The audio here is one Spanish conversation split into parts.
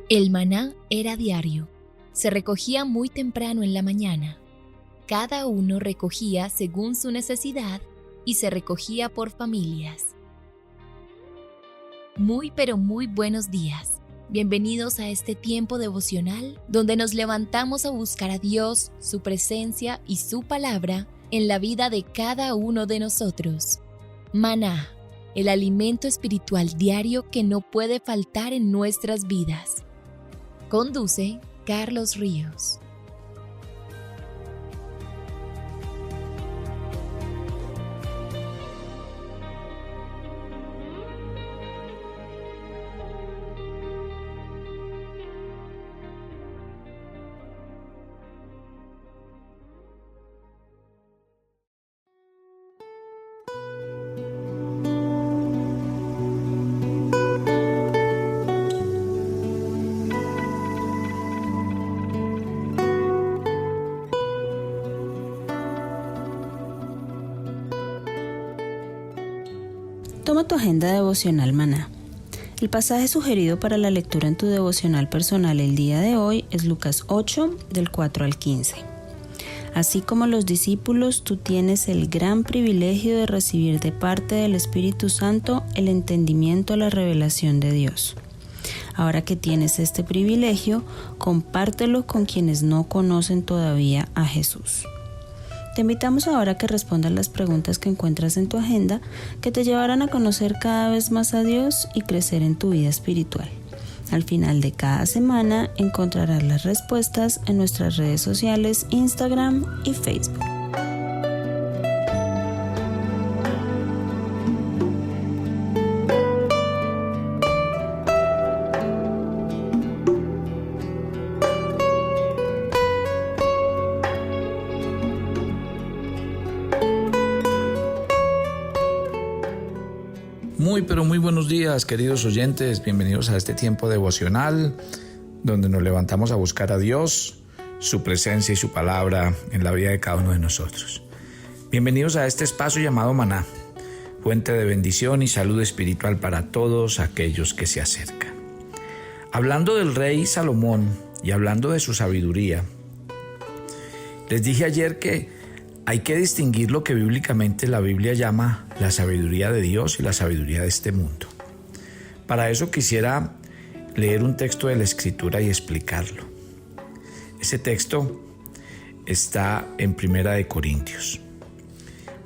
El maná era diario. Se recogía muy temprano en la mañana. Cada uno recogía según su necesidad y se recogía por familias. Muy pero muy buenos días. Bienvenidos a este tiempo devocional donde nos levantamos a buscar a Dios, su presencia y su palabra en la vida de cada uno de nosotros. Maná, el alimento espiritual diario que no puede faltar en nuestras vidas. Conduce Carlos Ríos. Toma tu agenda devocional Maná. El pasaje sugerido para la lectura en tu devocional personal el día de hoy es Lucas 8, del 4 al 15. Así como los discípulos, tú tienes el gran privilegio de recibir de parte del Espíritu Santo el entendimiento a la revelación de Dios. Ahora que tienes este privilegio, compártelo con quienes no conocen todavía a Jesús. Te invitamos ahora a que respondas las preguntas que encuentras en tu agenda que te llevarán a conocer cada vez más a Dios y crecer en tu vida espiritual. Al final de cada semana encontrarás las respuestas en nuestras redes sociales, Instagram y Facebook. Muy buenos días, queridos oyentes. Bienvenidos a este tiempo devocional donde nos levantamos a buscar a Dios, su presencia y su palabra en la vida de cada uno de nosotros. Bienvenidos a este espacio llamado Maná, fuente de bendición y salud espiritual para todos aquellos que se acercan. Hablando del rey Salomón y hablando de su sabiduría, les dije ayer que hay que distinguir lo que bíblicamente la Biblia llama la sabiduría de Dios y la sabiduría de este mundo. Para eso quisiera leer un texto de la Escritura y explicarlo. Ese texto está en Primera de Corintios.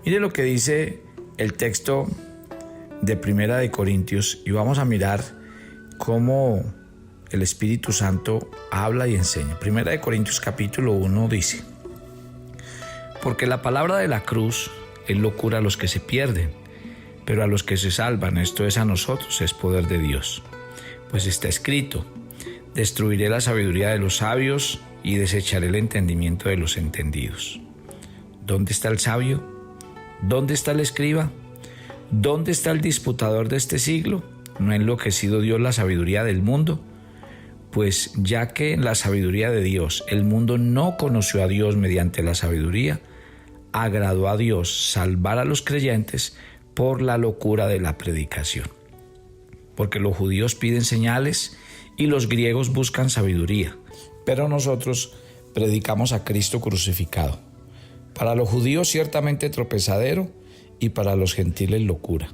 Mire lo que dice el texto de Primera de Corintios y vamos a mirar cómo el Espíritu Santo habla y enseña. Primera de Corintios capítulo 1 dice: porque la palabra de la cruz es locura a los que se pierden, pero a los que se salvan, esto es a nosotros, es poder de Dios. Pues está escrito: destruiré la sabiduría de los sabios y desecharé el entendimiento de los entendidos. ¿Dónde está el sabio? ¿Dónde está el escriba? ¿Dónde está el disputador de este siglo? ¿No ha enloquecido Dios la sabiduría del mundo? Pues ya que en la sabiduría de Dios el mundo no conoció a Dios mediante la sabiduría, agradó a Dios salvar a los creyentes por la locura de la predicación. Porque los judíos piden señales y los griegos buscan sabiduría, pero nosotros predicamos a Cristo crucificado. Para los judíos ciertamente tropezadero y para los gentiles locura.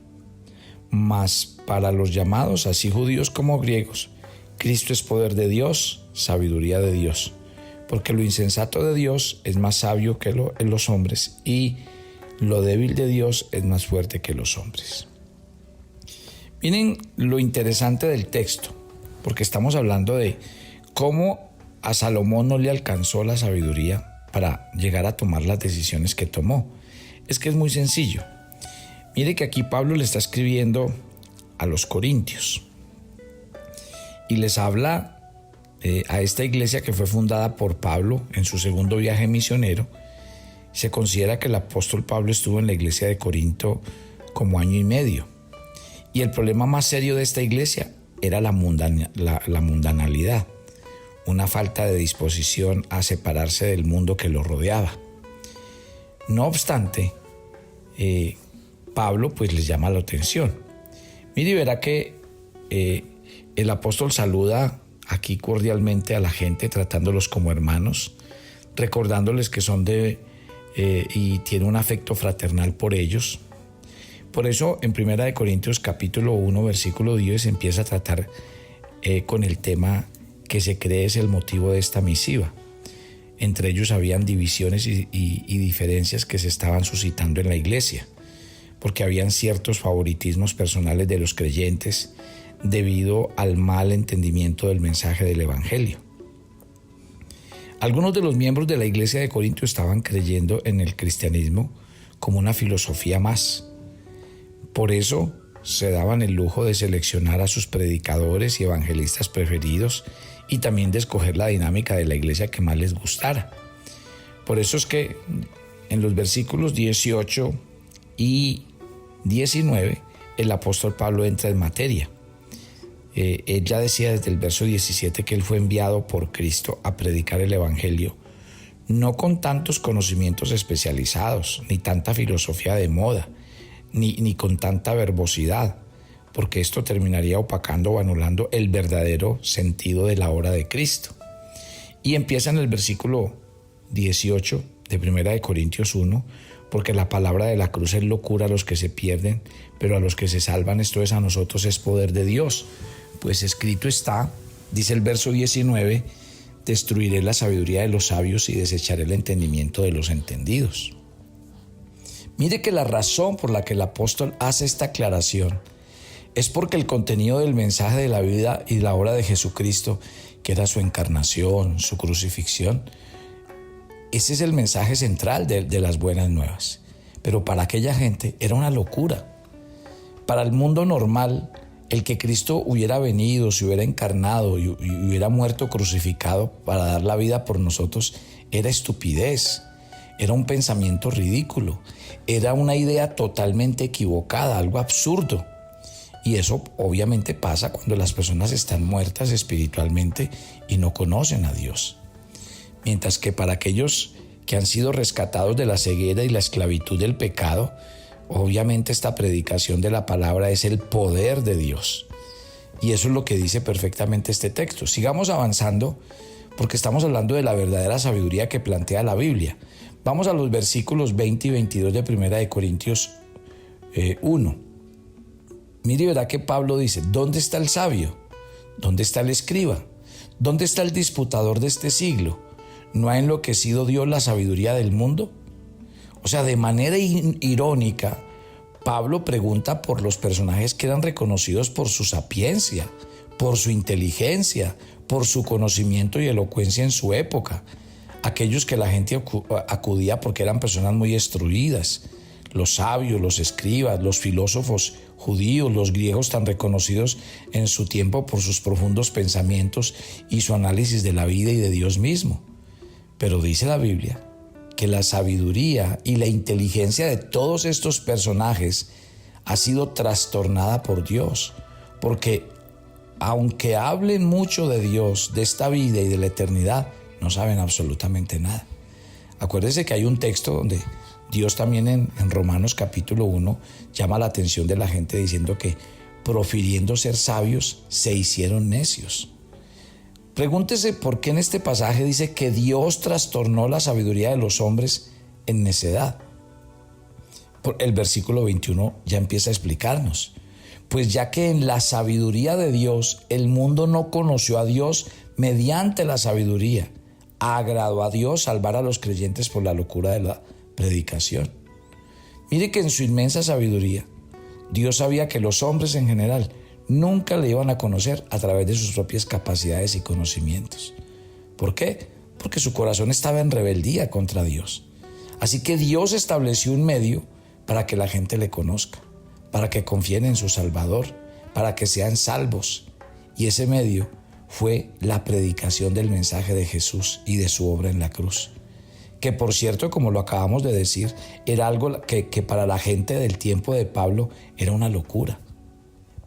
Mas para los llamados, así judíos como griegos, Cristo es poder de Dios, sabiduría de Dios, porque lo insensato de Dios es más sabio que los hombres y lo débil de Dios es más fuerte que los hombres. Miren lo interesante del texto, porque estamos hablando de cómo a Salomón no le alcanzó la sabiduría para llegar a tomar las decisiones que tomó. Es que es muy sencillo. Mire que aquí Pablo le está escribiendo a los corintios y les habla a esta iglesia que fue fundada por Pablo en su segundo viaje misionero. Se considera que el apóstol Pablo estuvo en la iglesia de Corinto como año y medio. Y el problema más serio de esta iglesia era la mundanalidad, una falta de disposición a separarse del mundo que lo rodeaba. No obstante, Pablo pues les llama la atención. Mire y verá que el apóstol saluda aquí cordialmente a la gente, tratándolos como hermanos, recordándoles que son y tiene un afecto fraternal por ellos. Por eso en 1 Corintios capítulo 1 versículo 10 empieza a tratar con el tema que se cree es el motivo de esta misiva. Entre ellos habían divisiones y diferencias que se estaban suscitando en la iglesia, porque habían ciertos favoritismos personales de los creyentes debido al mal entendimiento del mensaje del Evangelio. Algunos de los miembros de la iglesia de Corinto estaban creyendo en el cristianismo como una filosofía más. Por eso se daban el lujo de seleccionar a sus predicadores y evangelistas preferidos y también de escoger la dinámica de la iglesia que más les gustara. Por eso es que en los versículos 18 y 19 el apóstol Pablo entra en materia. Él ya decía desde el verso 17 que él fue enviado por Cristo a predicar el Evangelio, no con tantos conocimientos especializados, ni tanta filosofía de moda, ni con tanta verbosidad, porque esto terminaría opacando o anulando el verdadero sentido de la obra de Cristo. Y empieza en el versículo 18 de 1 Corintios 1, porque la palabra de la cruz es locura a los que se pierden, pero a los que se salvan, esto es a nosotros, es poder de Dios. Pues escrito está, dice el verso 19, destruiré la sabiduría de los sabios y desecharé el entendimiento de los entendidos. Mire que la razón por la que el apóstol hace esta aclaración es porque el contenido del mensaje de la vida y la obra de Jesucristo, que era su encarnación, su crucifixión, ese es el mensaje central de las buenas nuevas. Pero para aquella gente era una locura. Para el mundo normal, el que Cristo hubiera venido, se hubiera encarnado y hubiera muerto crucificado para dar la vida por nosotros era estupidez, era un pensamiento ridículo, era una idea totalmente equivocada, algo absurdo. Y eso obviamente pasa cuando las personas están muertas espiritualmente y no conocen a Dios. Mientras que para aquellos que han sido rescatados de la ceguera y la esclavitud del pecado, obviamente esta predicación de la palabra es el poder de Dios. Y eso es lo que dice perfectamente este texto. Sigamos avanzando porque estamos hablando de la verdadera sabiduría que plantea la Biblia. Vamos a los versículos 20 y 22 de 1 Corintios 1. Mire y verá que Pablo dice, ¿dónde está el sabio? ¿Dónde está el escriba? ¿Dónde está el disputador de este siglo? ¿No ha enloquecido Dios la sabiduría del mundo? O sea, de manera irónica, Pablo pregunta por los personajes que eran reconocidos por su sapiencia, por su inteligencia, por su conocimiento y elocuencia en su época. Aquellos que la gente acudía porque eran personas muy instruidas, los sabios, los escribas, los filósofos judíos, los griegos tan reconocidos en su tiempo por sus profundos pensamientos y su análisis de la vida y de Dios mismo. Pero dice la Biblia que la sabiduría y la inteligencia de todos estos personajes ha sido trastornada por Dios, porque aunque hablen mucho de Dios, de esta vida y de la eternidad, no saben absolutamente nada. Acuérdese que hay un texto donde Dios también en Romanos capítulo 1 llama la atención de la gente diciendo que profiriendo ser sabios se hicieron necios. Pregúntese por qué en este pasaje dice que Dios trastornó la sabiduría de los hombres en necedad. El versículo 21 ya empieza a explicarnos. Pues ya que en la sabiduría de Dios el mundo no conoció a Dios mediante la sabiduría, agradó a Dios salvar a los creyentes por la locura de la predicación. Mire que en su inmensa sabiduría, Dios sabía que los hombres en general nunca le iban a conocer a través de sus propias capacidades y conocimientos. ¿Por qué? Porque su corazón estaba en rebeldía contra Dios. Así que Dios estableció un medio para que la gente le conozca, para que confíen en su Salvador, para que sean salvos. Y ese medio fue la predicación del mensaje de Jesús y de su obra en la cruz. Que por cierto, como lo acabamos de decir, era algo que para la gente del tiempo de Pablo era una locura.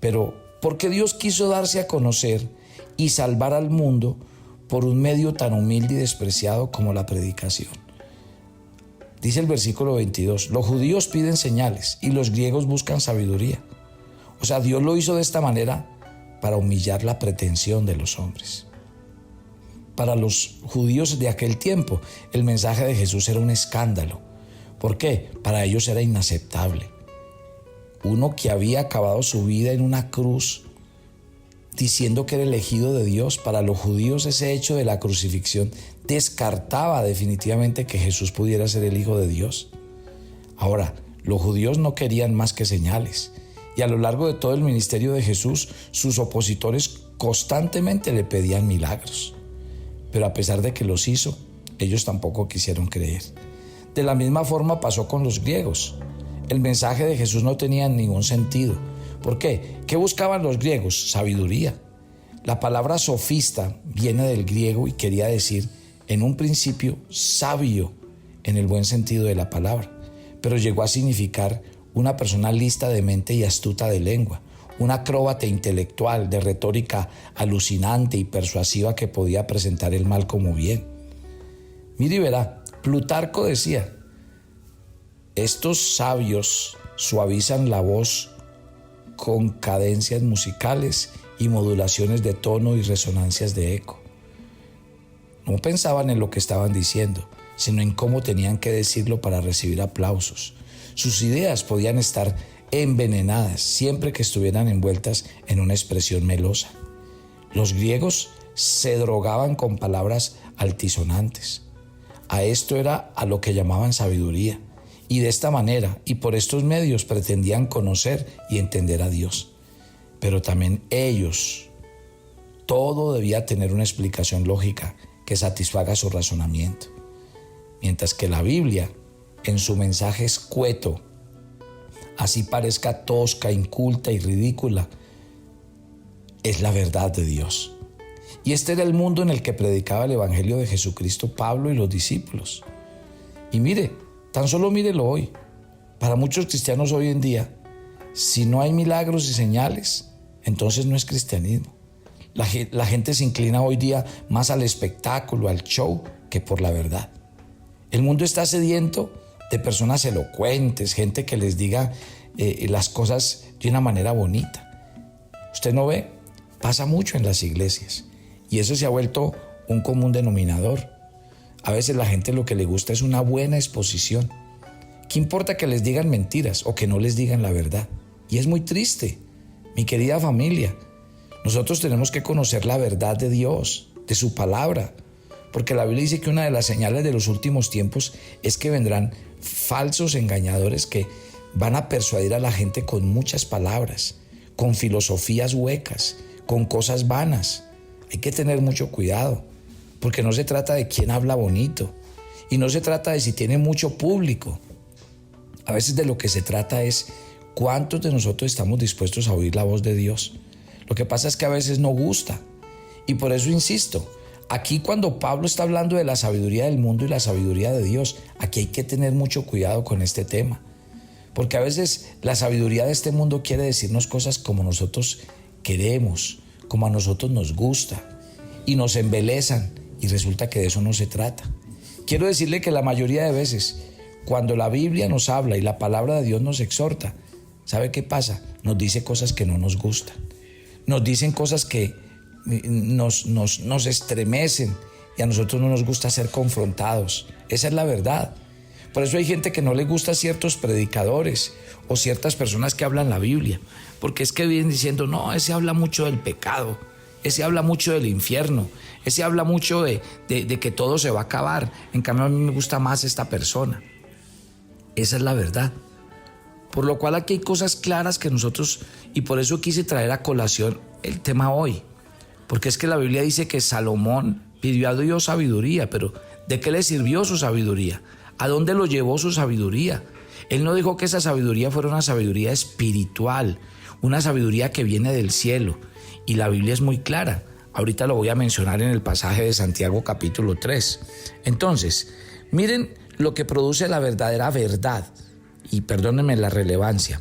Pero porque Dios quiso darse a conocer y salvar al mundo por un medio tan humilde y despreciado como la predicación. Dice el versículo 22, los judíos piden señales y los griegos buscan sabiduría. O sea, Dios lo hizo de esta manera para humillar la pretensión de los hombres. para los judíos de aquel tiempo, el mensaje de Jesús era un escándalo. ¿Por qué? Para ellos era inaceptable. Uno que había acabado su vida en una cruz diciendo que era elegido de Dios, para los judíos ese hecho de la crucifixión descartaba definitivamente que Jesús pudiera ser el Hijo de Dios. Ahora, los judíos no querían más que señales, y a lo largo de todo el ministerio de Jesús, sus opositores constantemente le pedían milagros. Pero a pesar de que los hizo, ellos tampoco quisieron creer. De la misma forma pasó con los griegos. El mensaje de Jesús no tenía ningún sentido. ¿Por qué? ¿Qué buscaban los griegos? Sabiduría. La palabra sofista viene del griego y quería decir, en un principio, sabio, en el buen sentido de la palabra, pero llegó a significar una persona lista de mente y astuta de lengua, un acróbata intelectual de retórica alucinante y persuasiva que podía presentar el mal como bien. Mire y verá, Plutarco decía, estos sabios suavizan la voz con cadencias musicales y modulaciones de tono y resonancias de eco. No pensaban en lo que estaban diciendo, sino en cómo tenían que decirlo para recibir aplausos. Sus ideas podían estar envenenadas siempre que estuvieran envueltas en una expresión melosa. Los griegos se drogaban con palabras altisonantes. A esto era a lo que llamaban sabiduría. Y de esta manera y por estos medios pretendían conocer y entender a Dios. Pero también ellos, todo debía tener una explicación lógica que satisfaga su razonamiento. Mientras que la Biblia, en su mensaje escueto, así parezca tosca, inculta y ridícula, es la verdad de Dios. Y este era el mundo en el que predicaba el Evangelio de Jesucristo Pablo y los discípulos. Y mire, tan solo mírelo hoy. Para muchos cristianos hoy en día, si no hay milagros y señales, entonces no es cristianismo. La gente se inclina hoy día más al espectáculo, al show, que por la verdad. El mundo está sediento de personas elocuentes, gente que les diga las cosas de una manera bonita. Usted no ve, pasa mucho en las iglesias y eso se ha vuelto un común denominador. A veces la gente lo que le gusta es una buena exposición. ¿Qué importa que les digan mentiras o que no les digan la verdad? Y es muy triste, mi querida familia. Nosotros tenemos que conocer la verdad de Dios, de su palabra, porque la Biblia dice que una de las señales de los últimos tiempos es que vendrán falsos engañadores que van a persuadir a la gente con muchas palabras, con filosofías huecas, con cosas vanas. Hay que tener mucho cuidado, porque no se trata de quién habla bonito y no se trata de si tiene mucho público. A veces de lo que se trata es cuántos de nosotros estamos dispuestos a oír la voz de Dios. Lo que pasa es que a veces no gusta y por eso insisto. Aquí cuando Pablo está hablando de la sabiduría del mundo y la sabiduría de Dios, aquí hay que tener mucho cuidado con este tema. Porque a veces la sabiduría de este mundo quiere decirnos cosas como nosotros queremos, como a nosotros nos gusta, y nos embelezan, y resulta que de eso no se trata. Quiero decirle que la mayoría de veces, cuando la Biblia nos habla y la palabra de Dios nos exhorta, ¿sabe qué pasa? Nos dice cosas que no nos gustan. Nos dicen cosas que nos estremecen y a nosotros no nos gusta ser confrontados. Esa es la verdad. Por eso hay gente que no le gusta ciertos predicadores o ciertas personas que hablan la Biblia, porque es que vienen diciendo, no, ese habla mucho del pecado, ese habla mucho del infierno, ese habla mucho de que todo se va a acabar. En cambio a mí me gusta más esta persona. Esa es la verdad. Por lo cual aquí hay cosas claras que nosotros, y por eso quise traer a colación el tema hoy. Porque es que la Biblia dice que Salomón pidió a Dios sabiduría, pero ¿de qué le sirvió su sabiduría? ¿A dónde lo llevó su sabiduría? Él no dijo que esa sabiduría fuera una sabiduría espiritual, una sabiduría que viene del cielo. Y la Biblia es muy clara. Ahorita lo voy a mencionar en el pasaje de Santiago capítulo 3. Entonces, miren lo que produce la verdadera verdad. Y perdónenme la relevancia.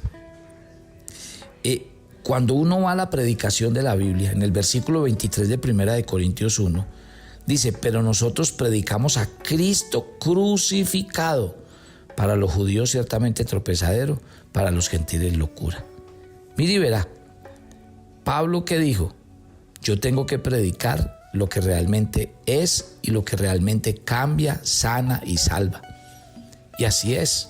Cuando uno va a la predicación de la Biblia, en el versículo 23 de 1 de Corintios 1, dice, pero nosotros predicamos a Cristo crucificado, para los judíos ciertamente tropezadero, para los gentiles locura. Mire y verá, Pablo, ¿qué dijo? Yo tengo que predicar lo que realmente es y lo que realmente cambia, sana y salva. Y así es.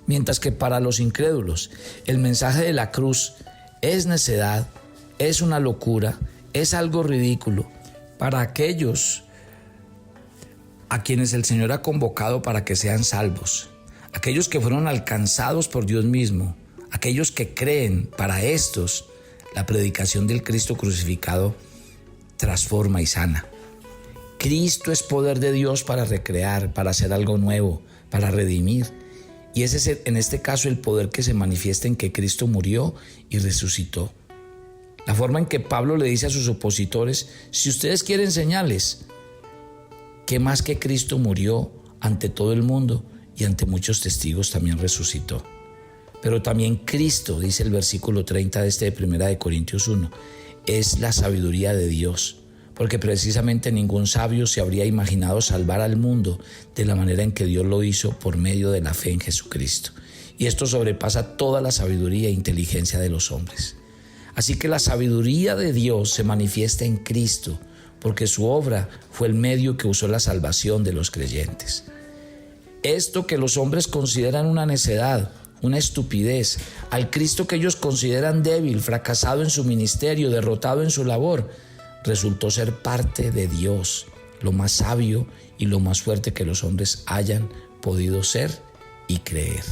Mientras que para los incrédulos el mensaje de la cruz es necedad, es una locura, es algo ridículo, para aquellos a quienes el Señor ha convocado para que sean salvos, aquellos que fueron alcanzados por Dios mismo, aquellos que creen, para estos la predicación del Cristo crucificado transforma y sana. Cristo es poder de Dios para recrear, para hacer algo nuevo, para redimir. Y ese es en este caso el poder que se manifiesta en que Cristo murió y resucitó. La forma en que Pablo le dice a sus opositores: si ustedes quieren señales, que más que Cristo murió ante todo el mundo y ante muchos testigos también resucitó. Pero también Cristo, dice el versículo 30 de 1 Corintios 1, es la sabiduría de Dios, porque precisamente ningún sabio se habría imaginado salvar al mundo de la manera en que Dios lo hizo por medio de la fe en Jesucristo. Y esto sobrepasa toda la sabiduría e inteligencia de los hombres. Así que la sabiduría de Dios se manifiesta en Cristo, porque su obra fue el medio que usó la salvación de los creyentes. Esto que los hombres consideran una necedad, una estupidez, al Cristo que ellos consideran débil, fracasado en su ministerio, derrotado en su labor, resultó ser parte de Dios, lo más sabio y lo más fuerte que los hombres hayan podido ser y creer.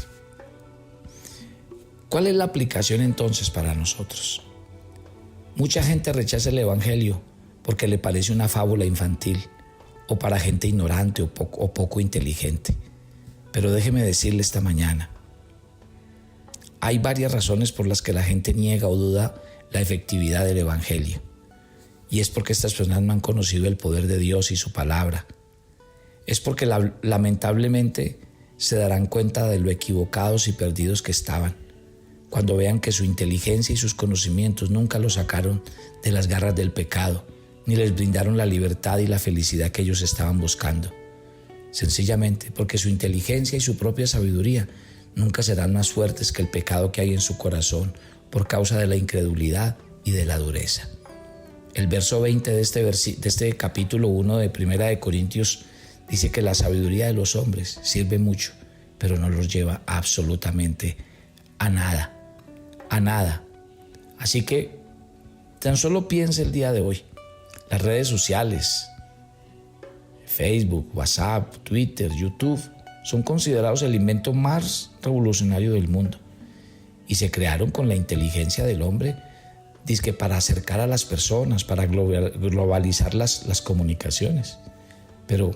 ¿Cuál es la aplicación entonces para nosotros? Mucha gente rechaza el Evangelio porque le parece una fábula infantil o para gente ignorante o poco inteligente. Pero déjeme decirle esta mañana, hay varias razones por las que la gente niega o duda la efectividad del Evangelio. Y es porque estas personas no han conocido el poder de Dios y su palabra. Es porque lamentablemente se darán cuenta de lo equivocados y perdidos que estaban, cuando vean que su inteligencia y sus conocimientos nunca los sacaron de las garras del pecado, ni les brindaron la libertad y la felicidad que ellos estaban buscando. Sencillamente porque su inteligencia y su propia sabiduría nunca serán más fuertes que el pecado que hay en su corazón por causa de la incredulidad y de la dureza. El verso 20 de este capítulo 1 de 1 Corintios dice que la sabiduría de los hombres sirve mucho, pero no los lleva absolutamente a nada. Así que tan solo piense el día de hoy. Las redes sociales, Facebook, WhatsApp, Twitter, YouTube, son considerados el invento más revolucionario del mundo y se crearon con la inteligencia del hombre, dizque para acercar a las personas, para globalizar las comunicaciones. Pero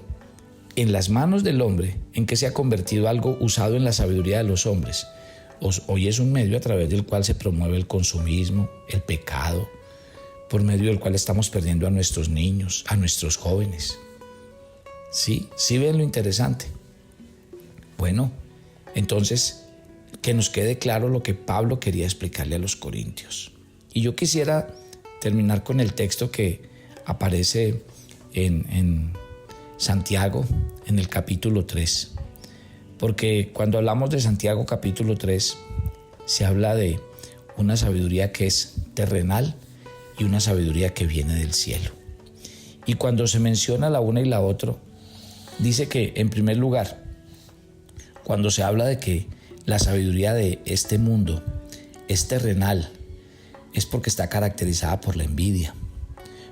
en las manos del hombre, ¿en qué se ha convertido algo usado en la sabiduría de los hombres? Hoy es un medio a través del cual se promueve el consumismo, el pecado, por medio del cual estamos perdiendo a nuestros niños, a nuestros jóvenes. Sí ven lo interesante. Bueno, entonces que nos quede claro lo que Pablo quería explicarle a los corintios. Y yo quisiera terminar con el texto que aparece en Santiago, en el capítulo 3. Porque cuando hablamos de Santiago capítulo 3, se habla de una sabiduría que es terrenal y una sabiduría que viene del cielo. Y cuando se menciona la una y la otra, dice que en primer lugar, cuando se habla de que la sabiduría de este mundo es terrenal, es porque está caracterizada por la envidia,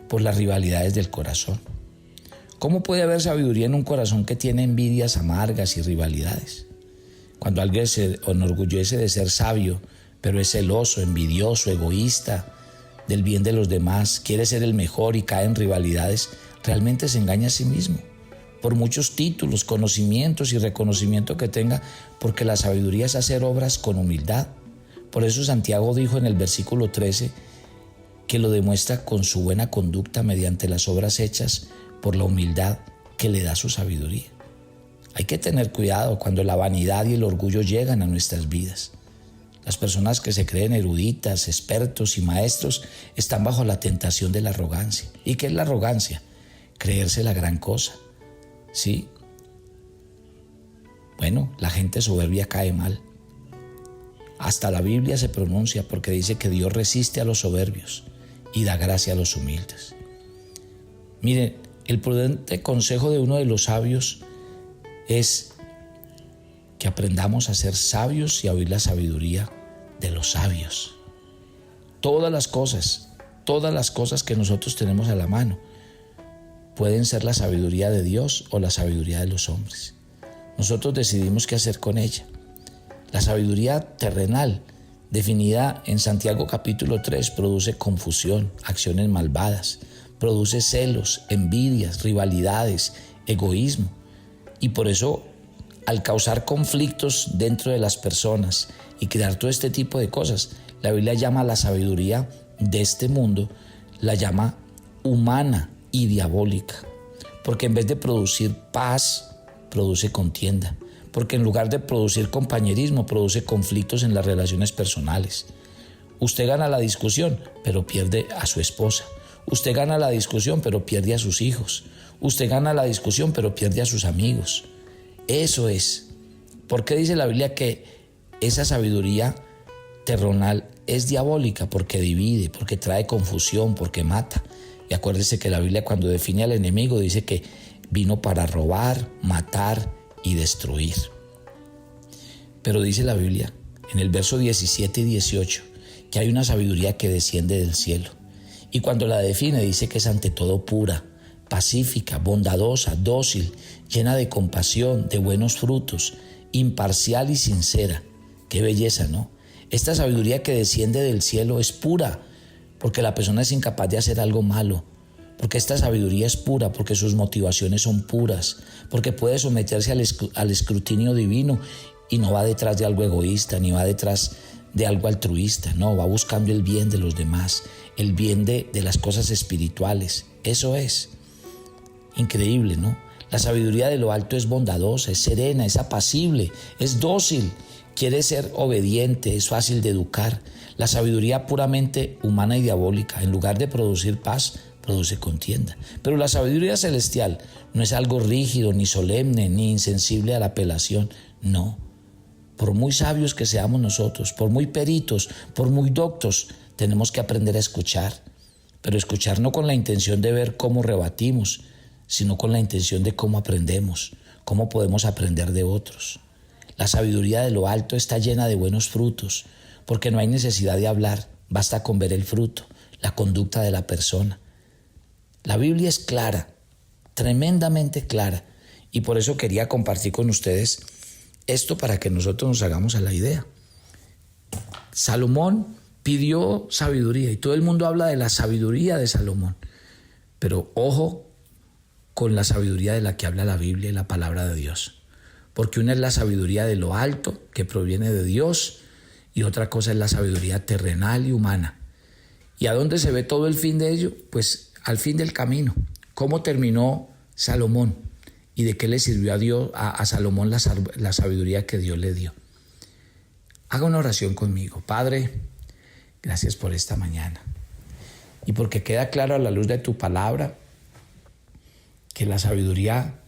por las rivalidades del corazón. ¿Cómo puede haber sabiduría en un corazón que tiene envidias amargas y rivalidades? Cuando alguien se enorgullece de ser sabio, pero es celoso, envidioso, egoísta del bien de los demás, quiere ser el mejor y cae en rivalidades, realmente se engaña a sí mismo. Por muchos títulos, conocimientos y reconocimiento que tenga, porque la sabiduría es hacer obras con humildad. Por eso Santiago dijo en el versículo 13 que lo demuestra con su buena conducta mediante las obras hechas por la humildad que le da su sabiduría. Hay que tener cuidado cuando la vanidad y el orgullo llegan a nuestras vidas. Las personas que se creen eruditas, expertos y maestros están bajo la tentación de la arrogancia. ¿Y qué es la arrogancia? Creerse la gran cosa. ¿Sí? Bueno, la gente soberbia cae mal. Hasta la Biblia se pronuncia porque dice que Dios resiste a los soberbios y da gracia a los humildes. Miren, el prudente consejo de uno de los sabios es que aprendamos a ser sabios y a oír la sabiduría de los sabios. Todas las cosas que nosotros tenemos a la mano pueden ser la sabiduría de Dios o la sabiduría de los hombres. Nosotros decidimos qué hacer con ella. La sabiduría terrenal, definida en Santiago capítulo 3, produce confusión, acciones malvadas, produce celos, envidias, rivalidades, egoísmo. Y por eso, al causar conflictos dentro de las personas y crear todo este tipo de cosas, la Biblia llama a la sabiduría de este mundo, la llama humana y diabólica. Porque en vez de producir paz, produce contienda. Porque en lugar de producir compañerismo, produce conflictos en las relaciones personales. Usted gana la discusión, pero pierde a su esposa. Usted gana la discusión, pero pierde a sus hijos. Usted gana la discusión, pero pierde a sus amigos. Eso es. ¿Por qué dice la Biblia que esa sabiduría terrenal es diabólica? Porque divide, porque trae confusión, porque mata. Y acuérdese que la Biblia, cuando define al enemigo, dice que vino para robar, matar y destruir. Pero dice la Biblia en el verso 17 y 18 que hay una sabiduría que desciende del cielo, y cuando la define dice que es ante todo pura, pacífica, bondadosa, dócil, llena de compasión, de buenos frutos, imparcial y sincera. Qué belleza, ¿no? Esta sabiduría que desciende del cielo es pura, porque la persona es incapaz de hacer algo malo. Porque esta sabiduría es pura, porque sus motivaciones son puras, porque puede someterse al escrutinio divino y no va detrás de algo egoísta, ni va detrás de algo altruista, no, va buscando el bien de los demás, el bien de las cosas espirituales. Eso es increíble, ¿no? La sabiduría de lo alto es bondadosa, es serena, es apacible, es dócil, quiere ser obediente, es fácil de educar. La sabiduría puramente humana y diabólica, en lugar de producir paz, produce contienda. Pero la sabiduría celestial no es algo rígido, ni solemne, ni insensible a la apelación. No. Por muy sabios que seamos nosotros, por muy peritos, por muy doctos, tenemos que aprender a escuchar. Pero escuchar no con la intención de ver cómo rebatimos, sino con la intención de cómo aprendemos, cómo podemos aprender de otros. La sabiduría de lo alto está llena de buenos frutos, porque no hay necesidad de hablar, basta con ver el fruto, la conducta de la persona. La Biblia es clara, tremendamente clara, y por eso quería compartir con ustedes esto para que nosotros nos hagamos a la idea. Salomón pidió sabiduría y todo el mundo habla de la sabiduría de Salomón, pero ojo con la sabiduría de la que habla la Biblia y la palabra de Dios, porque una es la sabiduría de lo alto que proviene de Dios y otra cosa es la sabiduría terrenal y humana. ¿Y a dónde se ve todo el fin de ello? Pues al fin del camino. ¿Cómo terminó Salomón? ¿Y de qué le sirvió a Salomón la sabiduría que Dios le dio? Haga una oración conmigo. Padre, gracias por esta mañana. Y porque queda claro a la luz de tu palabra que la sabiduría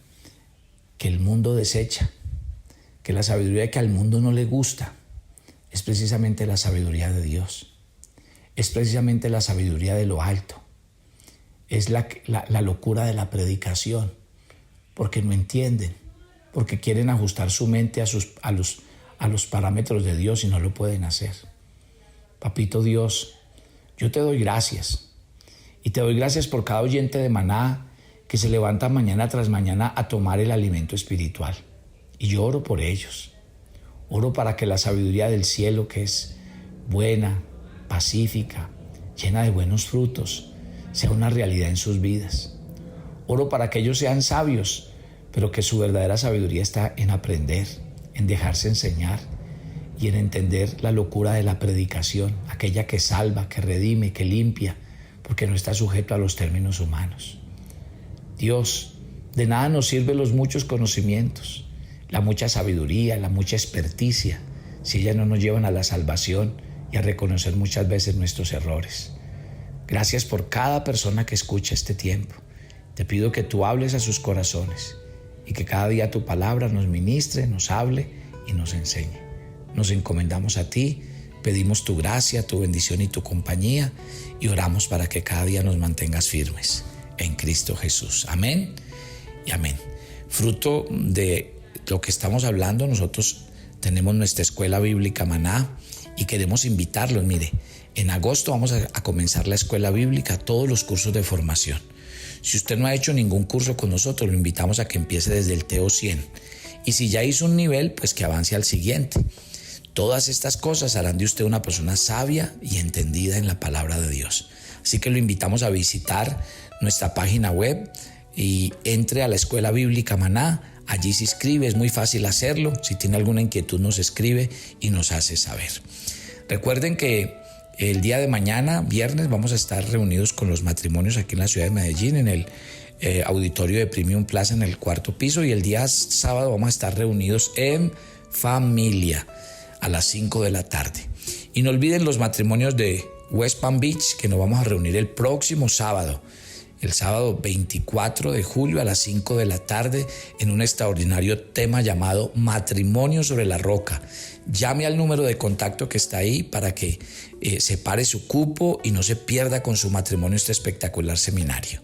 que el mundo desecha, que la sabiduría que al mundo no le gusta, es precisamente la sabiduría de Dios. Es precisamente la sabiduría de lo alto. Es la locura de la predicación, porque no entienden, porque quieren ajustar su mente a los parámetros de Dios y no lo pueden hacer. Papito Dios, yo te doy gracias, y te doy gracias por cada oyente de Maná que se levanta mañana tras mañana a tomar el alimento espiritual, y yo oro por ellos. Oro para que la sabiduría del cielo, que es buena, pacífica, llena de buenos frutos, sea una realidad en sus vidas. Oro para que ellos sean sabios, pero que su verdadera sabiduría está en aprender, en dejarse enseñar y en entender la locura de la predicación, aquella que salva, que redime, que limpia, porque no está sujeto a los términos humanos. Dios, de nada nos sirven los muchos conocimientos, la mucha sabiduría, la mucha experticia, si ellas no nos llevan a la salvación y a reconocer muchas veces nuestros errores. Gracias por cada persona que escucha este tiempo. Te pido que tú hables a sus corazones y que cada día tu palabra nos ministre, nos hable y nos enseñe. Nos encomendamos a ti, pedimos tu gracia, tu bendición y tu compañía y oramos para que cada día nos mantengas firmes. en Cristo Jesús. Amén y amén. Fruto de lo que estamos hablando, nosotros tenemos nuestra escuela bíblica Maná y queremos invitarlos. Mire, en agosto vamos a comenzar la escuela bíblica, todos los cursos de formación. Si usted no ha hecho ningún curso con nosotros, lo invitamos a que empiece desde el TO 100. Y si ya hizo un nivel, pues que avance al siguiente. Todas estas cosas harán de usted una persona sabia y entendida en la palabra de Dios. Así que lo invitamos a visitar nuestra página web y entre a la Escuela Bíblica Maná. Allí se inscribe, es muy fácil hacerlo. Si tiene alguna inquietud nos escribe y nos hace saber. Recuerden que el día de mañana, viernes, vamos a estar reunidos con los matrimonios aquí en la ciudad de Medellín, en el auditorio de Premium Plaza en el 4º piso, y el día sábado vamos a estar reunidos en familia a las 5 de la tarde. Y no olviden los matrimonios de West Palm Beach, que nos vamos a reunir el próximo sábado, el sábado 24 de julio a las 5 de la tarde en un extraordinario tema llamado Matrimonio sobre la Roca. Llame al número de contacto que está ahí para que separe su cupo y no se pierda con su matrimonio este espectacular seminario.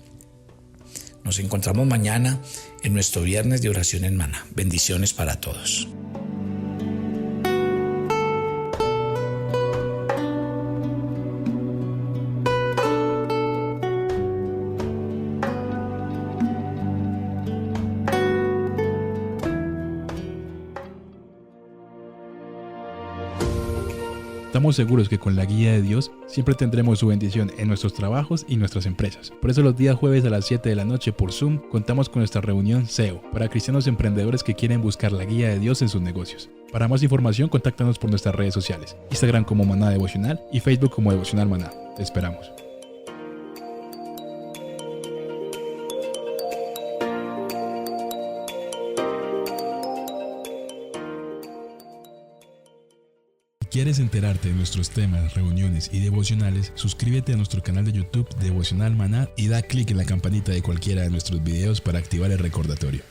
Nos encontramos mañana en nuestro viernes de oración en Maná. Bendiciones para todos. Estamos seguros que con la guía de Dios siempre tendremos su bendición en nuestros trabajos y nuestras empresas. Por eso los días jueves a las 7 de la noche por Zoom contamos con nuestra reunión SEO para cristianos emprendedores que quieren buscar la guía de Dios en sus negocios. Para más información, contáctanos por nuestras redes sociales, Instagram como Maná Devocional y Facebook como Devocional Maná. Te esperamos. Si quieres enterarte de nuestros temas, reuniones y devocionales, suscríbete a nuestro canal de YouTube Devocional Maná y da clic en la campanita de cualquiera de nuestros videos para activar el recordatorio.